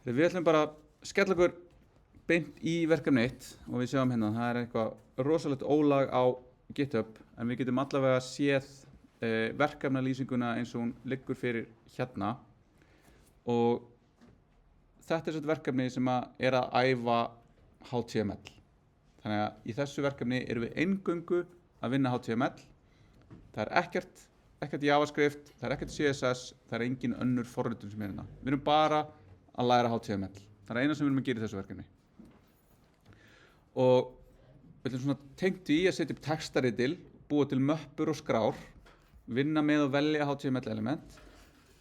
Við ætlum bara að skella okkur beint í verkefni 1 og við sjáum hérna, það eitthvað rosalegt ólag á GitHub en við getum allavega séð verkefnalýsinguna eins og hún liggur fyrir hérna og þetta svona verkefni sem að æfa HTML. Þannig að í þessu verkefni erum við eingöngu að vinna HTML. Það ekkert JavaScript, það ekkert CSS, það engin önnur forritun sem hérna. Við erum bara að læra HTML. Það eina sem við erum að gera í þessu verkefni. Og við ætlum svona tengt í að setja upp textaritil, búa til möppur og skrár, vinna með að velja HTML element,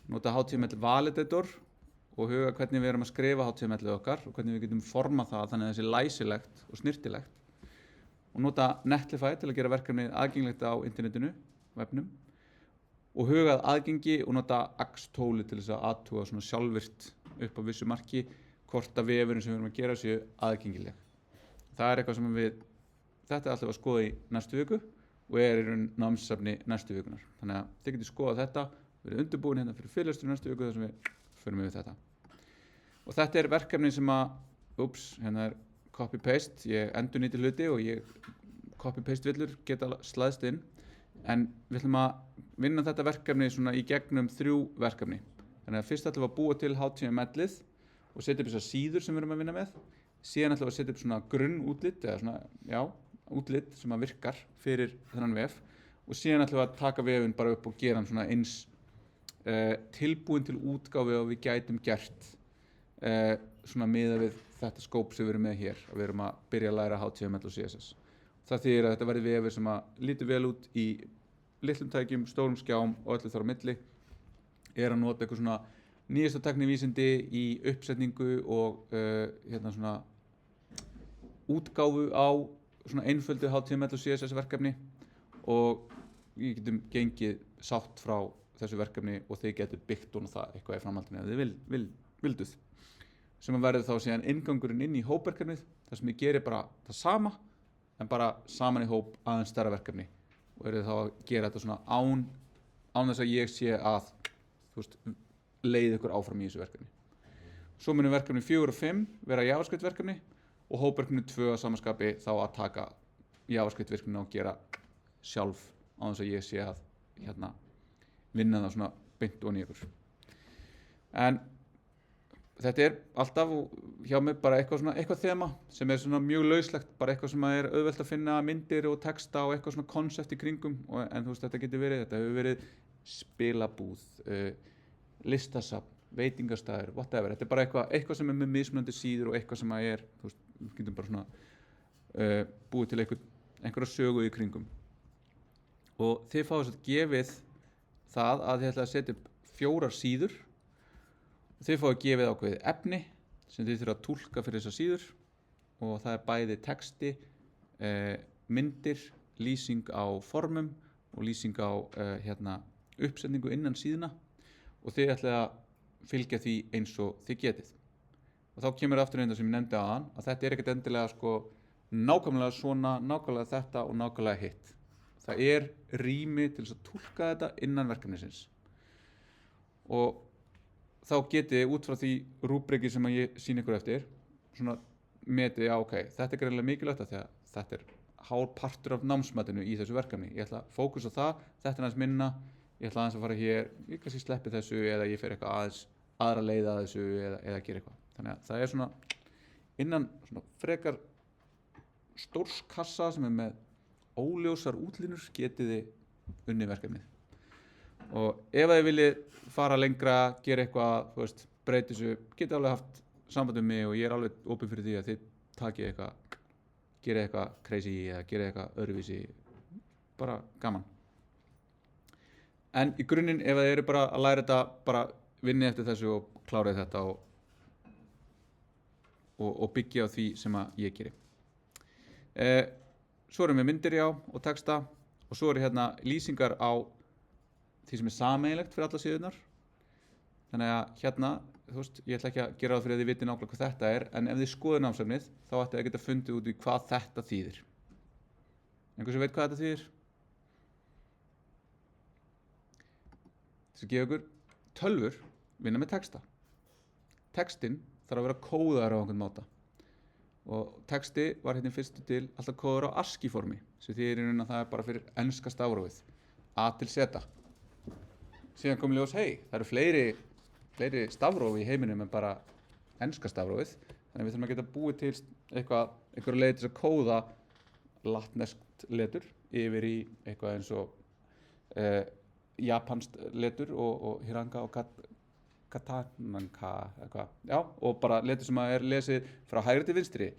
nota HTML validator og huga hvernig við erum að skrifa HTML-ið okkar og hvernig við getum formað það þannig að það sé læsilegt og snyrtilegt. Og nota Netlify til að gera verkefnið aðgengilegt á internetinu, vefnum og hugað aðgengi og nota Axe-tóli til þess að athuga svona sjálfvirkt upp á vissu marki hvort að vefurinn sem við erum að gera séu aðgengileg. Það eitthvað sem þetta alltaf að skoða í næstu viku og í raun námsefni næstu vikunar. Þannig að þið getið skoðað þetta, verið undirbúin hérna fyrir fyrirlestur næstu viku þar sem við förum yfir þetta. Og þetta verkefni sem hérna copy-paste, ég endurnýti hluti og ég copy-paste villur geta slæðst inn, en við ætlum að vinna þetta verkefni svona í gegnum 3 verkefni. Þannig að fyrst ætlum við að búa til HTML-ið og setja upp þessar síður sem við erum að vinna með. Síðan ætlum við að setja upp svona grunnútlit, eða svona, útlit sem að virkar fyrir þennan vef og síðan ætlum við að taka vefinn bara upp og gera hann svona eins tilbúin til útgáfu og við gætum gert svona miðað við þetta skóp sem við erum með hér og við erum að byrja að læra HTML og CSS. Það þýðir að þetta verði vefur sem að lítur vel út í litlum tækjum, stórum skjám og öllu þar á milli. Að nota eitthvað svona nýjasta tæknivísindi í uppsetningu og hérna svona útgáfu á svona einföldu HTML og CSS verkefni og við getum gengið sátt frá þessu verkefni og þið getur byggt og það eitthvað í framhaldinu ef þið vilduð. Sem að verði þá síðan inngangurinn inn í hópverkefnið þar sem þið gerir bara það sama en bara saman í hóp aðeins stærra verkefni og eru þá að gera þetta svona án þess að ég sé að leið ykkur áfram í þessu verkefni. Svo munum verkefni 4 og 5 vera JavaScript verkefni og hópverkefni 2 að samanskapi þá að taka JavaScript verkefni og gera sjálf án þess að ég sé að vinna það svona beint og ykkur. En þetta alltaf hjá mig bara eitthvað þema sem svona mjög lauslegt, bara eitthvað sem auðvelt að finna myndir og texta og eitthvað svona konsept í kringum en þetta hefur verið spilabúð, listasafn, veitingastæður, whatever. Þetta bara eitthvað sem með mismunandi síður og eitthvað sem við getum bara svona búið til einhverja sögu í kringum. Og þið fáið svo gefið það að þið ætla að setja upp 4 síður. Þið fáið gefið ákveðið efni sem þið þurfa að túlka fyrir þessar síður og það bæði texti, myndir, lýsing á formum og lýsing á uppsetningu innan síðuna og þið ætlaði að fylgja því eins og þið getið. Og þá kemur aftur einnig sem ég nefndi áðan að þetta ekkert endilega nákvæmlega svona, nákvæmlega þetta og nákvæmlega hitt. Það rými til þess að túlka þetta innan verkefnisins. Og þá getið út frá því rúbriki sem ég sýni ykkur eftir svona metið, þetta greinilega mikilvægt að þetta hár partur af námsmatinu í þessu verkefni. Ég ætla að fókusa á það, þetta aðeins minna, ég ætla aðeins að fara hér, ég kannski sleppi þessu eða ég fer eitthvað aðeins aðra leið að þessu eða gera eitthvað. Þannig að það svona innan svona frekar stórskassa sem með óljósar útlínur getið þið unnið verkefnið. Og ef þið viljið fara lengra, gera eitthvað, breyti þessu, getið alveg haft samband um mig og ég alveg opinn fyrir því að þið takið eitthvað, gera eitthvað crazy eða gera eitthvað öðruvísi, bara gaman. En í grunninn, ef þið eru bara að læra þetta, bara vinnið eftir þessu og klárið þetta og byggja á því sem að ég geri. Svo erum við myndir og texta og svo hérna lýsingar á því sem sameiginlegt fyrir alla síðurnar. Þannig að hérna, ég ætla ekki að gera það fyrir að þið viti nákvæmlega hvað þetta en ef þið skoðið námsefnið, þá ætti að geta fundið út í hvað þetta þýðir. Einhver sem veit hvað þetta þýðir? Þess að gefa ykkur tölvur vinna með texta. Textinn þarf að vera kóðaður á einhvern máta og texti var hérna fyrstu til alltaf kóðaður á ASCII formi sem því að það er bara fyrir enska stafrófið A til Z. Síðan kom í ljós, það eru fleiri stafróf í heiminum en bara enska stafrófið, þannig að við þurfum að geta búið til einhverja leið til að kóða latneskt letur yfir í eitthvað eins og japanskt letur og hiranga og katananka eitthvað, já, og bara letur sem er lesið frá hægri til vinstri,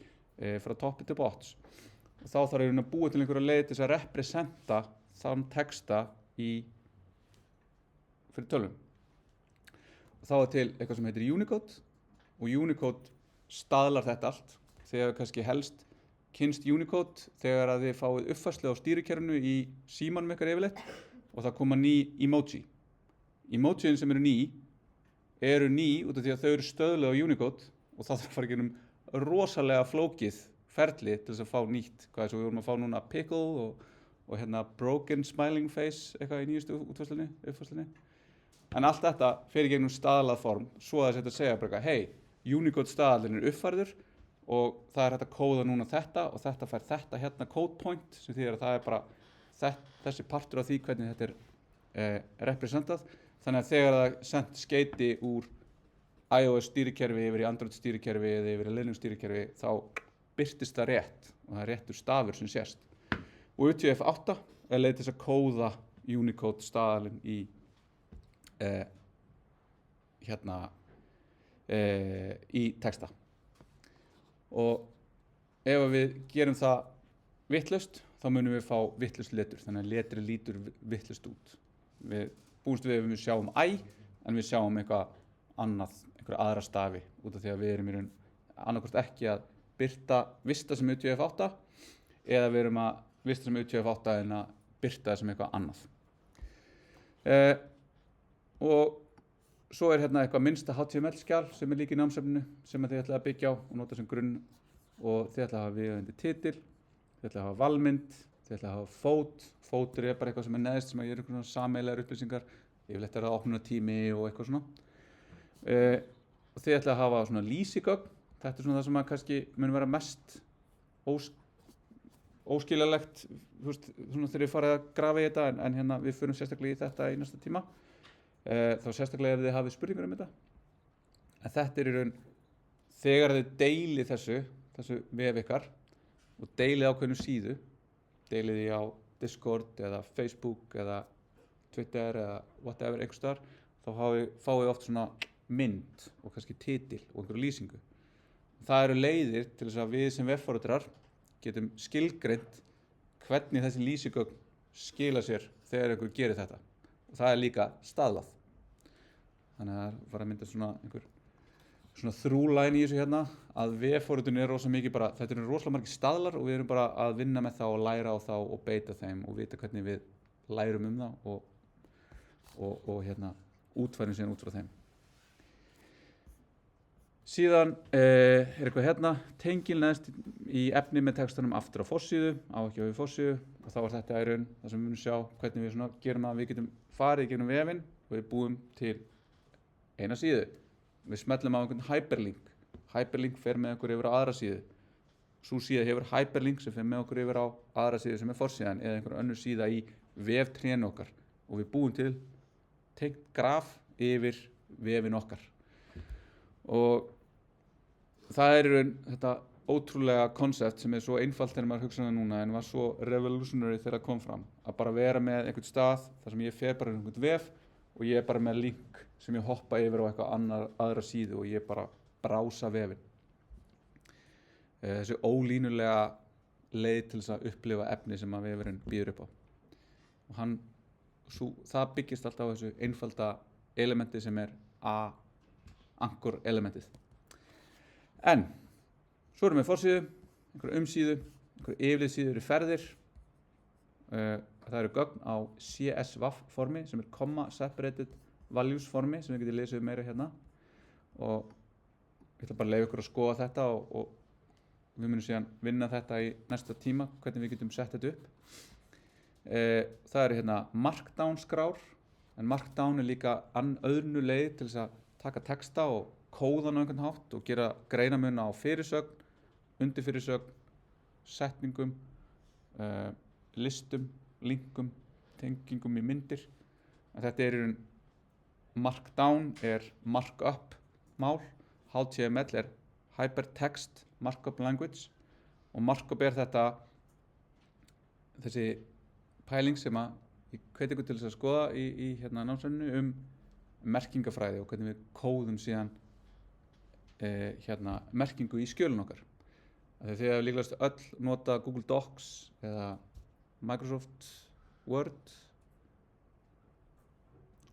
frá toppi til botns. Og þá þarf að búa til einhverja leið til að representa þann texta fyrir tölvum. Og þá er til eitthvað sem heitir Unicode og Unicode staðlar þetta allt. Þegar kannski helst kynnst Unicode þegar að þið fáið uppfærslu á stýrikerfinu í símanum ykkar yfirleitt og það koma ný emoji. Emojiin sem eru ný út af því að þau eru stöðluð á Unicode og þá þarf að fara gegnum rosalega flókið ferli til þess að fá nýtt. Hvað er svo við vorum að fá núna pickle og hérna broken smiling face eitthvað í nýjustu uppfærslunni. En allt þetta fer í gegnum staðlað form svo að þetta segja bara Unicode staðallinn er uppfærður og það er hægt að kóða núna þetta og þetta fær þetta hérna code point sem þýðir að það er bara þessi partur af því hvernig þetta er representað. Þannig að þegar það sendt skeyti úr iOS stýrikerfi yfir í Android stýrikerfi eða yfir í Linux stýrikerfi þá birtist það rétt og það er réttur stafur sem sést. Og UTF-8 er leið til þess að kóða Unicode staðalinn í texta. Og ef við gerum það vitlaust þá munum við fá vitlaust letur, þannig að letrið lítur vitlaust út. Við búumst við sjáum æ, en við sjáum eitthvað annað, einhverja aðra stafi út af því að við erum í raun annarkvort ekki að vista sem UTF-8 eða við erum að vista sem UTF-8 en að birta það sem eitthvað annað. Og svo er hérna eitthvað minnsta HTML-skjal sem er líka í námsefninu sem þið ætlaði að byggja á og nota sem grunn og þið ætlaði að hafa viðeigandi titil, þið ætlaði að hafa valmynd, þið ætlaði að hafa fót. Fótur er bara eitthvað sem er neðst sem er einhverjum sameiginlegar upplýsingar, yfirleitt er það opnunartími og eitthvað svona. Og þið ætlaði að hafa svona lýsigögn, þetta er svona það sem að kannski mun vera mest óskiljalegt, svona þegar við farið að grafa í þetta en hérna við förum sérstaklega í þetta í næsta tíma. Þá sérstaklega ef þið hafið spurningar þetta. En þetta er í raun, þegar þið deilið þessu vef ykkar og deilið ákveðnu síðu, deilið því á Discord eða Facebook eða Twitter eða whatever einhvers staðar, þá fáið oft svona mynd og kannski titil og einhverju lýsingu. Það eru leiðir til þess að við sem vefforritara getum skilgreint hvernig þessi lýsigögn skila sér þegar einhver gerir þetta. Og það er líka staðlað. Þannig að það var að mynda svona þrúlæn í þessu hérna að vefforritun er rosa mikið bara, þetta eru rosalega margir staðlar og við erum bara að vinna með þá og læra á þá og beita þeim og vita hvernig við lærum það og hérna útfærum síðan út frá þeim. Síðan er eitthvað hérna, tengil neðst í efni með textanum aftur á forsíðu, á ekki á við forsíðu og þá var þetta í raun það sem við munum sjá hvernig við svona gerum að við getum farið gegnum vefinn og við búum til eina síðu. Við smellum á einhvern hyperlink. Hyperlink fer með okkur yfir á aðra síðu. Sú síða hefur hyperlink sem fer með okkur yfir á aðra síðu sem er forsíðan eða einhver önnur síða í veftrénu okkar og við búum til tengt graf yfir vefinn okkar. Og það er þetta ótrúlega konsept sem er svo einfalt þegar maður hugsa það núna en var svo revolutionary þegar það kom fram. Að bara vera með einhvern stað þar sem ég fer bara einhvern vef og ég er bara með link sem ég hoppa yfir á eitthvað aðra síðu og ég bara brása vefinn. Þessi ólínulega leið til þess að upplifa efni sem að vefurinn býður upp á. Og það byggist alltaf á þessu einfalda elementi sem er anchor elementið. En svo erum við forsíðu, einhverju umsíðu, einhverju yfirliðssíður í ferðir. Það eru gögn á CSV formi sem er comma separated values formi sem við getum lesið meira hérna og ég ætla bara að leyfa ykkur að skoða þetta og við munum síðan vinna þetta í næsta tíma hvernig við getum sett þetta upp. Það eru hérna markdown skrár en markdown er líka öðru leið til þess að taka texta og kóðan á einhvern hátt og gera greinamun á fyrirsögn, undirfyrirsögn, setningum, listum, linkum, tengingum í myndir. En þetta í raun markdown markup mál, HTML hypertext markup language og markup þessi pæling sem ég hveti ykkur til þess að skoða í námsefninu merkingafræði og hvernig við kóðum síðan merkingu í skjölun okkar. Þegar þið hafa líklegast öll nota Google Docs eða Microsoft Word,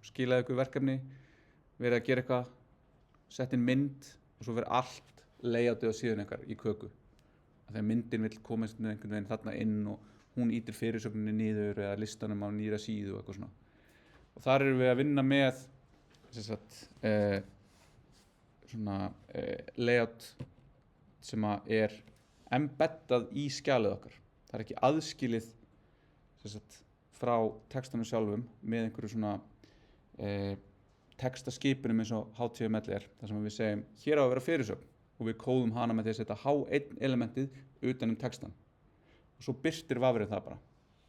skilaði ykkur verkefni, verið að gera eitthvað, sett inn mynd og svo verið allt layoutið á síðan ykkar í köku. Þegar myndin vill komast einhvern veginn þarna inn og hún ýtir fyrirsögninni niður eða listanum á nýra síðu og eitthvað svona. Og þar erum við að vinna með layout sem embeddað í skjalið okkar. Það ekki aðskilið frá textanum sjálfum með einhverju svona textaskipunum eins og HTML þar sem við segjum hér á að vera fyrirsögn og við kóðum hana með því að setja H1 elementið utan textan. Og svo birtir vafrið það bara.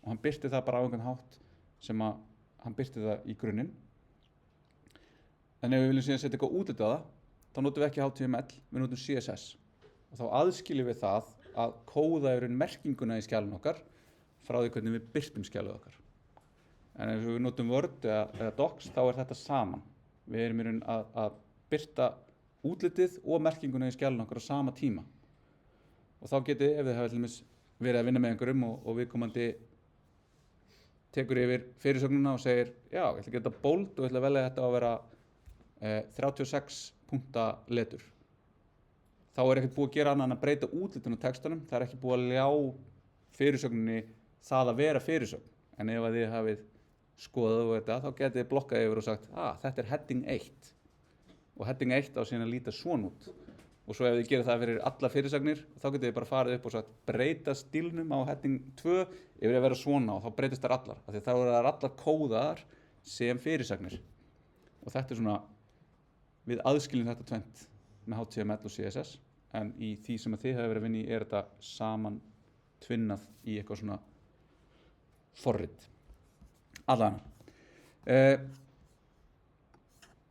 Og hann birtir það bara á einhvern hátt sem hann birtir það í grunninn. En ef við viljum síðan setja eitthvað út á það, þá notum við ekki HTML, við notum CSS. Og þá aðskiljum við það að kóða merkinguna í skjalinu okkar frá því hvernig við birtum skjalið okkar. En ef við notum Word eða Docs, þá þetta saman. Við erum í raun að birta útlitið og merkinguna í skjalinu okkar á sama tíma. Og þá ef þið hafa til dæmis verið að vinna með einhverjum og viðkomandi tekur yfir fyrirsögnuna og segir já, ég ætla að gera þetta bold og ég ætla að velja þetta að vera 36 punkta letur. Þá ekkert búið að gera annað en að breyta útlitinu á textanum, það ekki búið að ljá fyrirsögninni það að vera fyrirsögn. En ef þið hafið skoðað þetta, þá getið þið blokkað yfir og sagt þetta heading 1 og heading 1 á síðan að líta svona út. Og svo ef þið gerir það fyrir alla fyrirsagnir, þá getið þið bara farið upp og sagt breyta stílnum á heading 2 yfir að vera svona og þá breytist þær allar. Af því þá það allar kóðaðar sem fyrirsagnir. Og þetta svona, við aðskiljum þetta tvennt með HTML og CSS, en í því sem þið hafa verið að vinna í þetta saman tvinnað í eitthvað svona forrit. Allavega.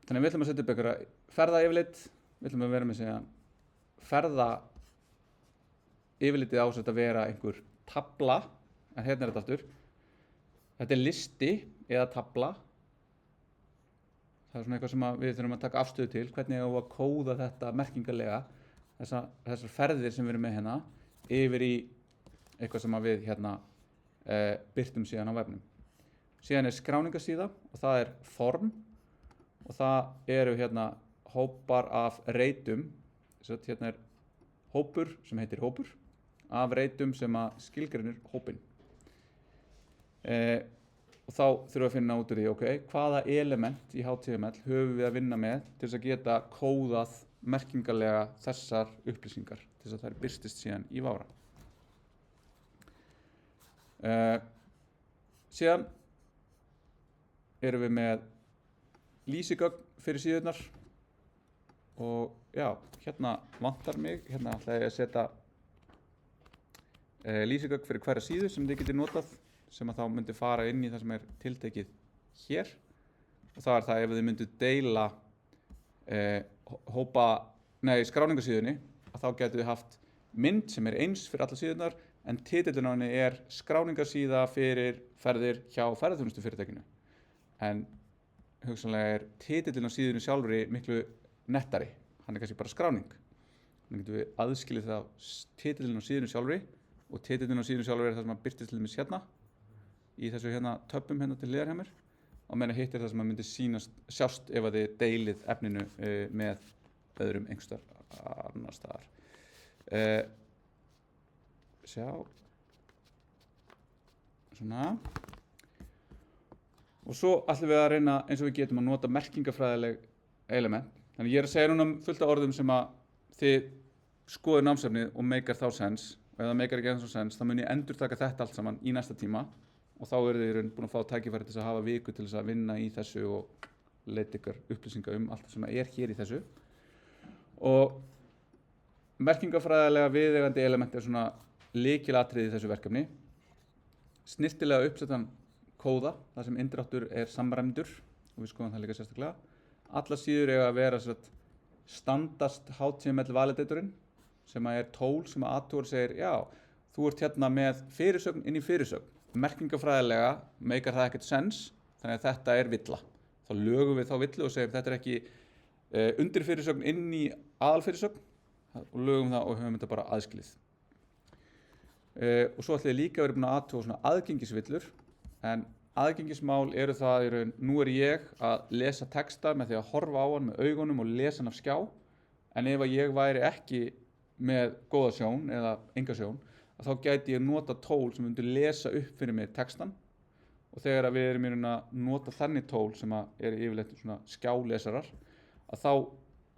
Þannig við ætlum að setja upp einhverja ferðayfirlit, við ætlum að vera með síðan ferða yfirlitið ásett að vera einhver tabla, en hérna þetta aftur. Þetta listi eða tabla. Það svona eitthvað sem við þurfum að taka afstöðu til, hvernig við að kóða þetta merkingarlega, þessar ferðir sem við erum með hérna, yfir í eitthvað sem við birtum síðan á vefnum. Síðan skráningarsíða og það form og það eru hópar af reitum. Hérna hópur sem heitir hópur af reitum sem skilgreinir hópinn. Og þá þurfum við að finna út úr því, hvaða element í HTML höfum við að vinna með til þess að geta kóðað merkingarlega þessar upplýsingar til þess að þær birtist síðan í vafra. Síðan erum við með lýsigögn fyrir síðurnar og já, hérna vantar mig, hérna ætla ég að setja lýsigögn fyrir hverja síðu sem þið getið notað sem þá myndi fara inn í það sem tiltekið hér og það það ef þið myndu deila skráningarsíðunni að þá getum við haft mynd sem eins fyrir alla síðurnar en titillinn á henni skráningarsíða fyrir ferðir hjá ferðaþjónustufyrirtækinu en hugsanlega titillinn á síðunni sjálfri miklu nettari, hann kannski bara skráning. Þannig getum við aðskilið það titillinn á síðunni sjálfri og titillinn á síðunni sjálfri það sem birtist til dæmis hérna í þessu töppum til hliðar hjá mér og meðan hitt það sem myndi sjást ef að þið deilið efninu með öðrum einhverstaðar annar staðar. Sjá svona og svo ætlum við að reyna eins og við getum að nota merkingafræðileg element. Þannig ég að segja núna fullt af orðum sem að þið skoðu námsefnið og meikar þá sens og ef það meikar ekki eins og sens þá mun ég endurtaka þetta allt saman í næsta tíma og þá eru þið búin að fá tækifæri til að hafa viku til þess að vinna í þessu og leita ykkur upplýsinga allt sem hér í þessu. Og merkingafræðilega viðeigandi element svona lykilatriði í þessu verkefni. Snyrtilega uppsettan kóða, þar sem innráttur samræmdur, og við skoðum það líka sérstaklega. Alla síður eiga að vera standast HTML validatorinn, sem tól sem athugar segir, já, þú ert hérna með fyrirsögn inn í fyrirsögn. Merkingafræðilega meikar það ekkert sens, þannig að þetta villa. Þá lögum við þá villu og segjum þetta ekki undir fyrirsögn inn í aðalfyrirsögn og lögum það og höfum þetta bara aðskilið. Og svo ætlum við líka að vera búin að athuga svona aðgengisvillur, en aðgengismál eru það í raun, nú ég að lesa texta með því að horfa á hann með augunum og lesa hann af skjá, en ef ég væri ekki með góða sjón eða enga sjón, þá gæti ég nota tól sem myndi lesa upp fyrir mig textan, og þegar við erum í raun að nota þannig tól sem yfirleitt svona skjálesarar, að þá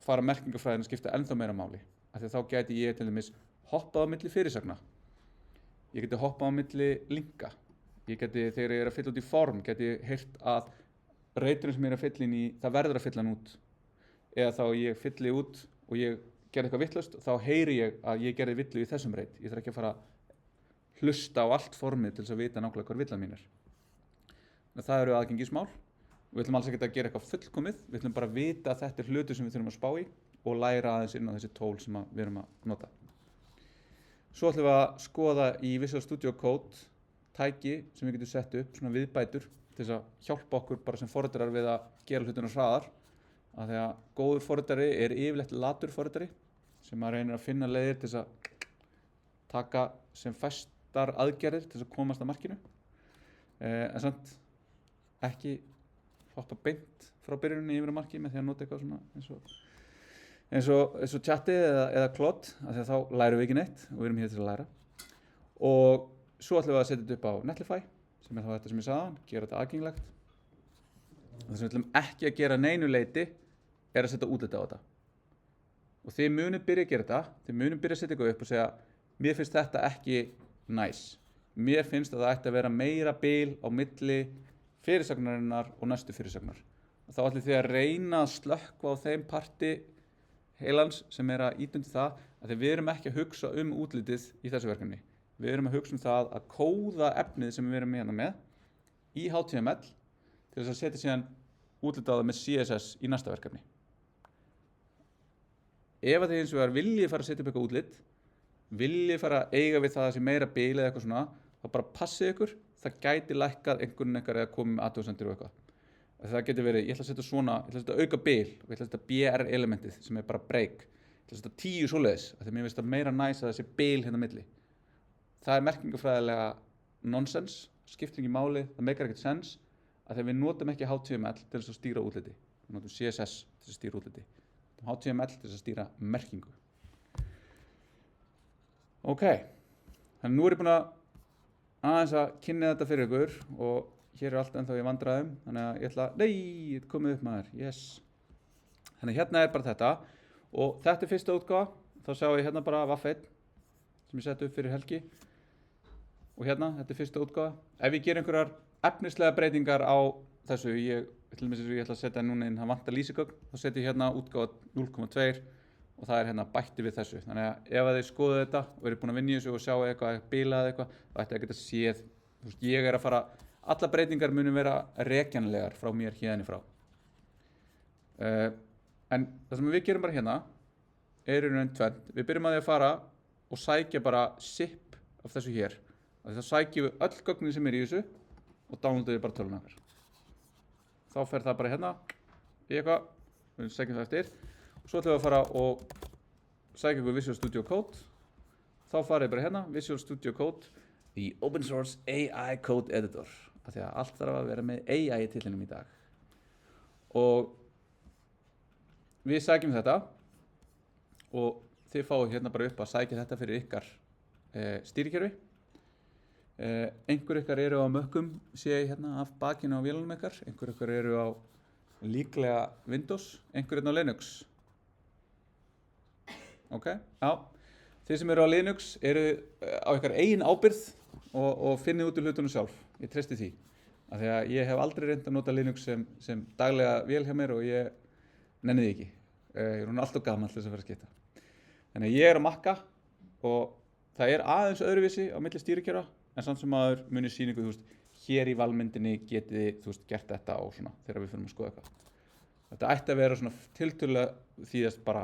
fara merkingafræðin að skipta ennþá meira máli, af því að þá gæti ég til dæmis hoppað á milli fyrirsagna. Ég geti hoppað á milli linka. Ég geti, þegar ég að fylla út í form, geti heyrt að reyturinn sem ég að fylla inn í, það verður að fylla hann út. Eða þá ég fylli út og ég gerði eitthvað vitlaust, þá heyri ég að ég gerði villu í þessum reit. Ég þarf ekki að fara að hlusta á allt formið til þess að vita nákvæmlega hvað villan mín Það eru aðgengismál. Við ætlum alls ekki að gera eitthvað fullkomið. Við ætlum bara að vita að þetta hlutur sem við þurfum að spá í og læra aðeins inn á þessi tól sem við erum að nota. Svo ætlum við að skoða í Visual Studio Code tæki sem við getum sett upp, svona viðbætur til þess að hjálpa okkur bara sem forritarar við að gera hlutina hraðar. Af því að góður forritari yfirleitt latur forritari sem að reynir að finna leiðir til þess að taka sem fæstar aðgerðir til þess að komast að markinu. En samt ekki hoppa beint frá byrjuninni yfir að marki með því að nota eitthvað svona eins og chati eða Claude, af því að þá lærum við ekki neitt og við erum hér til að læra. Og svo ætlum við að setja þetta upp á Netlify, sem þá þetta sem ég sagði, gera þetta aðgengilegt. Það sem við ætlum ekki að gera neinu leyti að setja útliti á þetta. Og þið munið byrja að gera þetta, þið munið byrja að setja eitthvað upp og segja, mér finnst þetta ekki næs. Mér finnst að það ætti að vera meira bil á milli fyrirsagnarinnar og næstu fyrirsagnar. Þá ætlum þið að reyna að slökkva á þeim parti heilans sem að ýta undir það að við erum ekki að hugsa útlitið í þessu verkefni. Við erum að hugsa það að kóða efnið sem við erum hérna með í HTML til þess að setja síðan útlitið á það með CSS í næsta verkefni. Ef þið hins vegar viljið fara að setja upp eitthvað útlit, viljið fara að eiga við það að sé meira bil eða eitthvað svona, þá bara passið ykkur, það gæti lækkað einhvern veginn eða komið með athugasemdir og eitthvað. Það getur verið, ég ætla að setja svona, ég ætla að setja auka bil og ég ætla að setja BR elementið sem bara break. Ég ætla að setja 10 svoleiðis, af því að mér finnst það meira næs að þessi bil hérna milli. Það merkingafræðilega nonsens, skiptir ekki máli, það meikar ekkert sens, af því að við notum ekki HTML til þess að stýra útliti. Við notum CSS til þess að stýra útliti. Við notum HTML til þess að stýra merkingu. Ok, þannig nú ég búin að aðeins að kynna þetta fyrir ykkur og hér allt ennþá í vandræðum, þannig að ég ætla, þetta komið upp maður, yes. Þannig hérna bara þetta og þetta fyrsta útgáfa, þá sjá ég hérna bara VAF1 sem ég setti upp fyrir helgi og hérna, þetta fyrsta útgáfa. Ef ég ger einhverjar efnislega breytingar á þessu, ég ætla að setja núna inn, það vantar lýsigögn, þá setja ég hérna útgáfa 0.2 og það hérna bætti við þessu. Þannig að ef þið skoðu þetta og eru búin að vinna í þessu og sjá eitthvað, bilað eitthvað, þá ætti að geta séð, ég að fara Alla breytingar munu vera rekjanlegar frá mér hérna frá. En það sem við gerum bara hérna í raun tvennt. Við byrjum að því að fara og sækja bara zip af þessu hér. Þá sækjum við öll gögnin sem í þessu og downloadum við bara töluna okkar. Þá fer það bara hérna í eitthvað, við sækjum það eftir. Og svo ætlum við að fara og sækja ykkur Visual Studio Code. Þá farið bara hérna, Visual Studio Code, the open source AI code editor. Af því að allt þarf að vera með AI í titlinum í dag. Og við sækjum þetta og þið fáið hérna bara upp að sækja þetta fyrir ykkar stýrikerfi. Einhver ykkar eru á mökkum, sé ég hérna af bakinu á vélunum ykkar. Einhver ykkar eru á líklega Windows, einhver hérna á Linux. Ok, já. Þið sem eru á Linux eru á ykkar eigin ábyrgð og finnið út úr hlutunum sjálf. Ég treysti því. Af því að ég hef aldrei reynt að nota Linux sem daglega vél hjá mér og ég nenni því ekki. ég er alltaf gamall til þess að fara að skipta. Þannig að ég á Makka og það aðeins öðruvísi á milli stýrikerfa, en samt sem aður munir sýningu, hér í valmyndinni getið þið, gert þetta og svona þegar við fyrir að skoða eitthvað. Þetta ætti að vera svona tiltölulega þýðast bara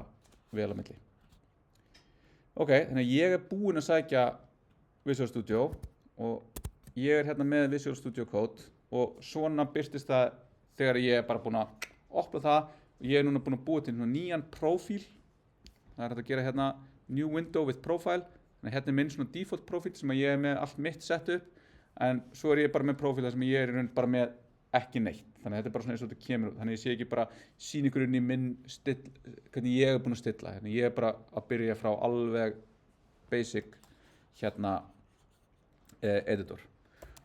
vel á milli. Ok, þannig að ég búinn að sækja Visual Studio og ég hérna með Visual Studio Code og svona birtist það þegar ég bara búinn að opna það og ég núna búinn að búa til nýjan prófíl. Það hægt að gera hérna New Window with Profile. Þannig hérna minn svona default prófíl sem að ég með allt mitt sett upp, en svo ég bara með prófíl þar sem ég í raun bara með ekki neitt. Þannig að þetta bara svona eins og þetta kemur út. Þannig að ég sé ekki bara sýningurinn í minn hvernig ég búinn að stilla. Þannig ég bara að byrja frá alveg basic hérna editor.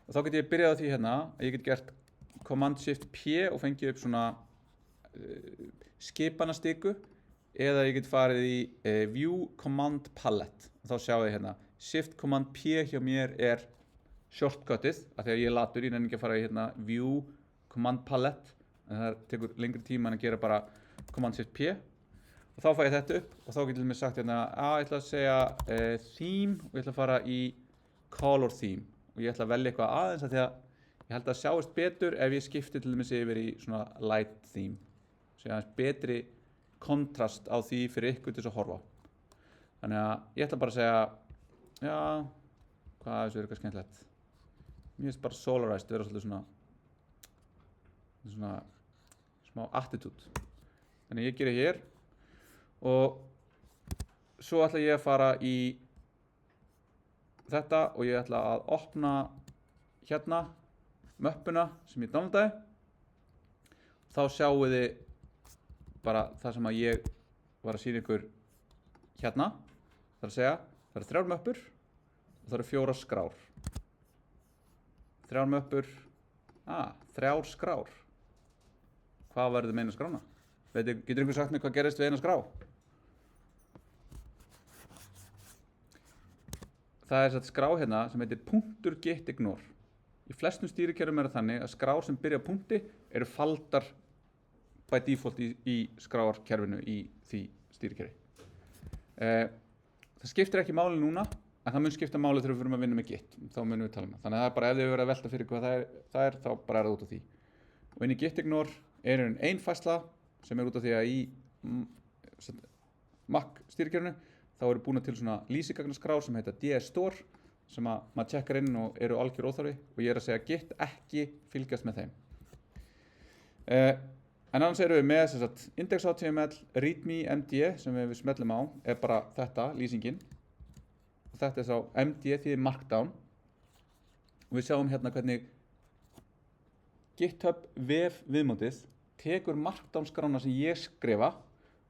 Og þá get ég byrjað á því hérna að ég get gert Command Shift P og fengið upp svona skipanastiku, eða ég get farið í View Command Palette. Og þá sjáum við hérna Shift Command P hjá mér shortcutið, af því að ég latur, ég nenni ekki að fara í hérna View Command Palette, en það tekur lengri tíma en að gera bara Command Shift P. Og þá fæ ég þetta upp og þá getur mér sagt hérna ég ætla að segja Theme og ég ætla að fara í Color Theme og ég ætla að velja eitthvað aðeins af því að ég held að sjáist betur ef ég skipti til dæmis yfir í svona Light Theme. Svo ég aðeins betri kontrast á því fyrir ykkur til þess að horfa á. Þannig að ég ætla bara að segja, hvað þessu eitthvað skemmtilegt. Mér finnst bara Solarized vera svolítið svona smá attitude. Þannig ég geri hér og svo ætla ég að fara í þetta og ég ætla að opna hérna möppuna sem ég downloadaði. Þá sjáum þið bara það sem að ég var að sýna ykkur hérna. Það er að segja, það eru 3 möppur og það eru 4 skrár. 3 möppur, 3 skrár. Hvað verður með eina skrána? Getur einhver sagt mér hvað gerist við eina skrá? Það satt skrá hérna sem heitir .gitignore. Í flestum stýrikerfum það þannig að skrár sem byrja á punkti eru faldar by default í skráarkerfinu í því stýrikerfi. Það skiptir ekki máli núna, en það mun skipta máli þegar við fyrir að vinna með Git. Þá munum við tala um það. Þannig að það bara ef þið verið að velta fyrir hvað það þá bara það út af því. Og inn í Gitignore ein færsla sem út af því að í Mac stýrikerfinu þá eru búin til svona lýsingagnaskrár sem heita DS-Store sem að maður tjekkar inn og eru algjör óþarfi og ég að segja Git ekki fylgjast með þeim. En annars erum við með index.html, readme, MD sem við smellum á bara þetta, lýsingin. Og þetta sá MD því markdown. Og við sjáum hérna hvernig GitHub vef viðmótið tekur markdown skrána sem ég skrifa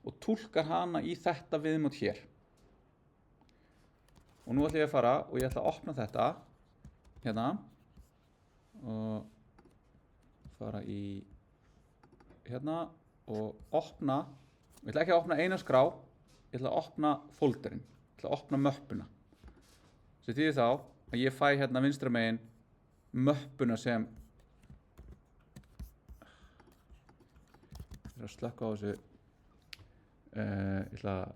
og túlkar hana í þetta viðmót hér. Og nú ætla ég að fara og ég ætla að opna þetta hérna og fara í hérna og opna, ég ætla ekki að opna eina skrá, ég ætla að opna folderinn, ég ætla að opna möppuna. Sem þýðir þá að ég fæ hérna vinstra megin möppuna sem, ég ætla að slökka á þessu, ég ætla að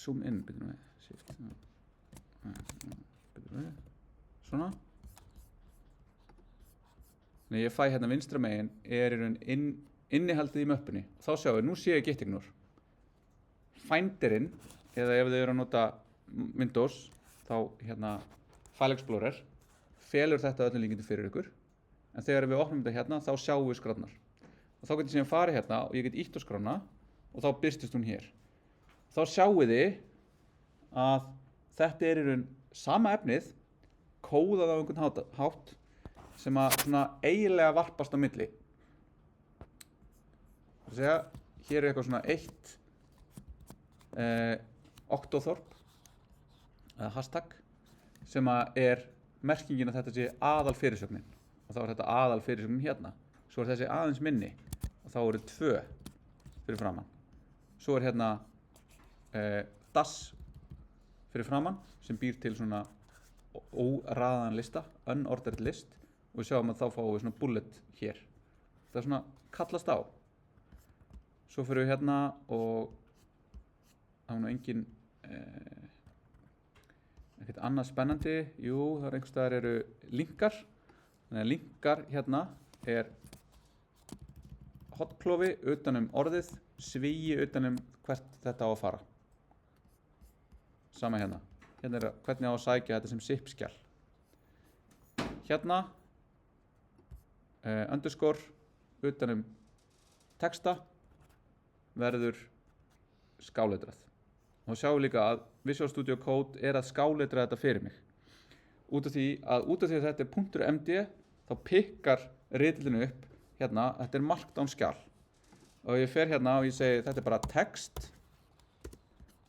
zoom in, byrjum við, shift, byrjum við, svona. Þannig að ég fæ hérna vinstra megin í raun innihaldið í möppunni. Þá sjáum við, nú sé ég Gitignore. Finderinn, eða ef þið eru að nota Windows, þá hérna File Explorer, felur þetta öllum líkindum fyrir ykkur. En þegar við opnum þetta hérna, þá sjáum við skránar. Og þá get ég síðan farið hérna og ég get ítt á skrána og þá birtist hún hér. Þá sjáum þið að þetta í raun sama efnið, kóðað á einhvern hátt, sem að svona eiginlega varpast á milli. Það er að segja, hér eitthvað svona 1 octothorpe eða hashtag sem að merkingin að þetta sé aðal fyrirsögnin og þá þetta aðal fyrirsögnin hérna. Svo þessi aðeins minni og þá eru 2 fyrir framann. Svo hérna DAS fyrir framann sem býr til svona óraðan lista, unordered list og við sjáum að þá fáum við svona bullet hér. Það svona kallast á. Svo fyrir við hérna og það var nú engin ekkert annað spennandi. Jú, það er einhvers staðar eru linkar. Þannig að linkar hérna hotklofi utan orðið, svíi utan hvert þetta á að fara. Sama hérna. Hérna hvernig á að sækja þetta sem zip-skjal. Hérna underscore utan texta verður skáletrað. Og sjáum líka að Visual Studio Code að skáletra þetta fyrir mig. Út af því að þetta .md þá pikkar ritilinu upp hérna, þetta markdown skjal. Og ég fer hérna og ég segi þetta bara text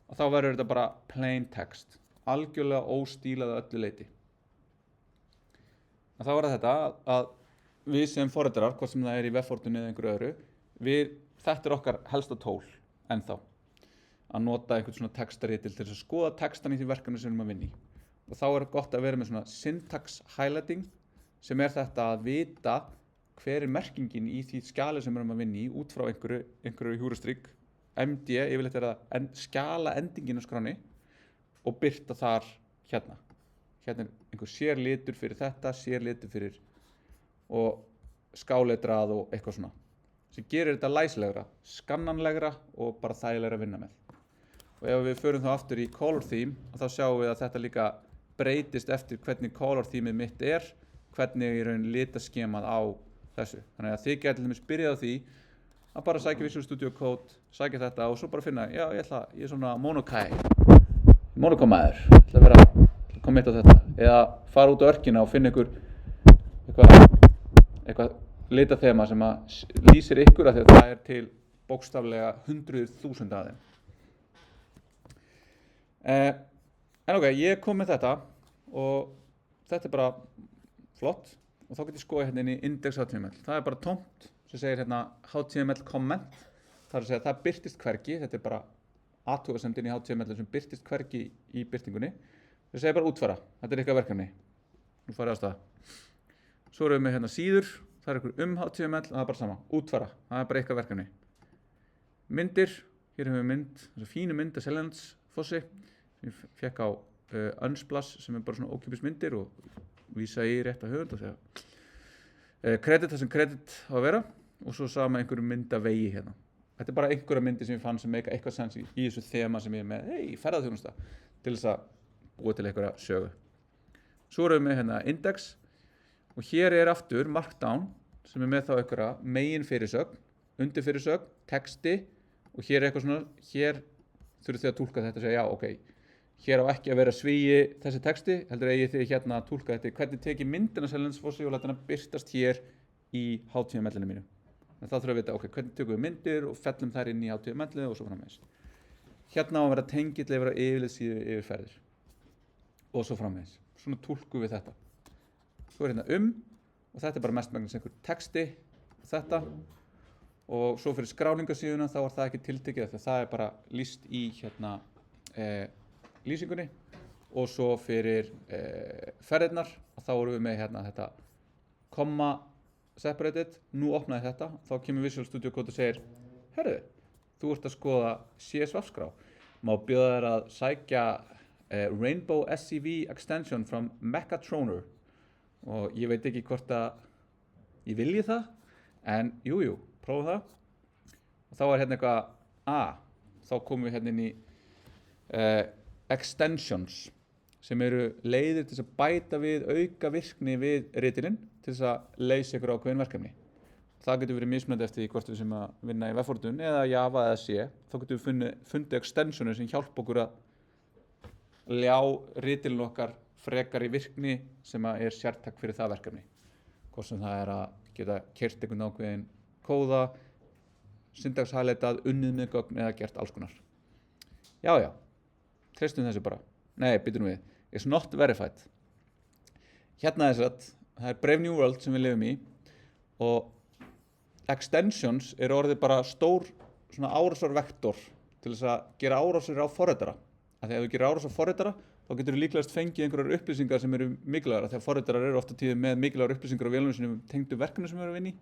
og þá verður þetta bara plain text. Algjörlega óstílað að öllu leyti. Og þá þetta að við sem foreldrar, hvort sem það í webfortinu eða einhverju öðru, þetta okkar helsta tól ennþá. Að nota einhvern svona textaritil til þess að skoða textan í því verkefni sem við erum að vinna í. Og þá gott að vera með svona syntax highlighting sem þetta að vita hver merkingin í því skjali sem við erum að vinna í út frá einhverju hjúrustrygg. MD, yfirleitt það skjala endingin á skránni og birta þar hérna. Hérna einhver sér litur fyrir þetta, sér litur fyrir og skáletrað og eitthvað svona. Sem gerir þetta læslegra, skannanlegra og bara þægilegra að vinna með. Og ef við förum þá aftur í color theme, þá sjáum við að þetta líka breytist eftir hvernig color themeið mitt hvernig í raun litaskemað á þessu. Þannig að þið getur til dæmis byrjað á því að bara sækja Visual Studio Code, sækja þetta og svo bara finna, já, ég er svona monokómaður, ætla að vera commit á þetta. Eða fara út á örkina og finna eitthvað litathema sem að lýsir ykkur af því að það til bókstaflega 100.000 af þeim. En ok, ég kom með þetta og þetta bara flott og þá get ég skoðið hérna inn í index.html. Það bara tómt sem segir hérna HTML comment. Það að segja að það birtist hvergi, þetta bara athugasemdin í HTML sem birtist hvergi í birtingunni. Það segir bara útfæra, þetta ykkar verkefni. Nú farið á stað. Svo erum við með hérna síður, það einhver HTML og það bara sama, útfæra, það bara ykkar verkefni. Myndir, hér hefur við mynd, þessu fínu mynd að Seljalandsfossi sem ég fekk á Unsplash sem bara svona ókeypis myndir og vísa í rétta höfund og segja kredit það sem kredit á að vera og svo sama einhverju myndavegi hérna. Þetta bara einhverja myndir sem ég fann sem meika eitthvað sens í þessu þema sem ég með ferðaþjónusta til þess að búa til einhverja sögu. Svo erum við með hérna index og hér aftur markdown sem með þá einhverja megin fyrirsögn, undir fyrirsögn, texti og hér eitthvað svona, hér þurfið þið að túlka þetta og segja já, ok, hér á ekki að vera svíi þessi texti, heldur eigið þið hérna að túlka þetta, hvernig tekið myndina Seljalandsfossi og láta hana birtast hér í HTML-inu mínu. En þá þurfum við að vita, ok, hvernig tökum við myndir og fellum þær inn í HTML-inu og svo framvegis. Hérna á að vera tengill yfir á yfirlitssíðu yfirferðir og svo framvegis. Svona túlkum við þetta. Svo hérna og þetta bara mestmegnis einhver texti og þetta og svo fyrir skráningarsíðuna þá það ekki tiltekið þegar það bara lýst í hérna lýsingunni og svo fyrir ferðirnar og þá erum við með hérna þetta comma separated, nú opnaði þetta, þá kemur Visual Studio Code og segir herðu, þú ert að skoða CSV-skrá, má bjóða þér að sækja Rainbow SCV extension from Mechatroner og ég veit ekki hvort að ég vilji það, en jú, prófum það og þá hérna eitthvað þá komum við hérna inn í extensions sem eru leiðir til þess að bæta við auka virkni við ritilinn til þess að leysa ykkur ákveðin verkefni. Það getur verið mismunandi eftir því hvort við sem að vinna í webfortun eða Java eða C, þá getum við fundið extensionir sem hjálpa okkur að ljá ritilinn okkar frekar í virkni sem að sértæk fyrir það verkefni. Hvort sem það að geta keyrt einhvern ákveðin kóða, syntax highlightað, unnið með gögn eða gert alls konar. Já, treystum þessu bara. Nei, býtum við. It's not verified. Hérna það Brave New World sem við lifum í og extensions orðið bara stór svona árásarvektor til þess að gera árásir á forritara. Þegar ef þú gerir árás á forritara þá getur þú líklegast fengið einhverjar upplýsingar sem eru mikilvægar þegar forritarar eru ofta tíðum með mikilvægar upplýsingar á vélunum sinum tengdu verkefni sem við erum að vinna í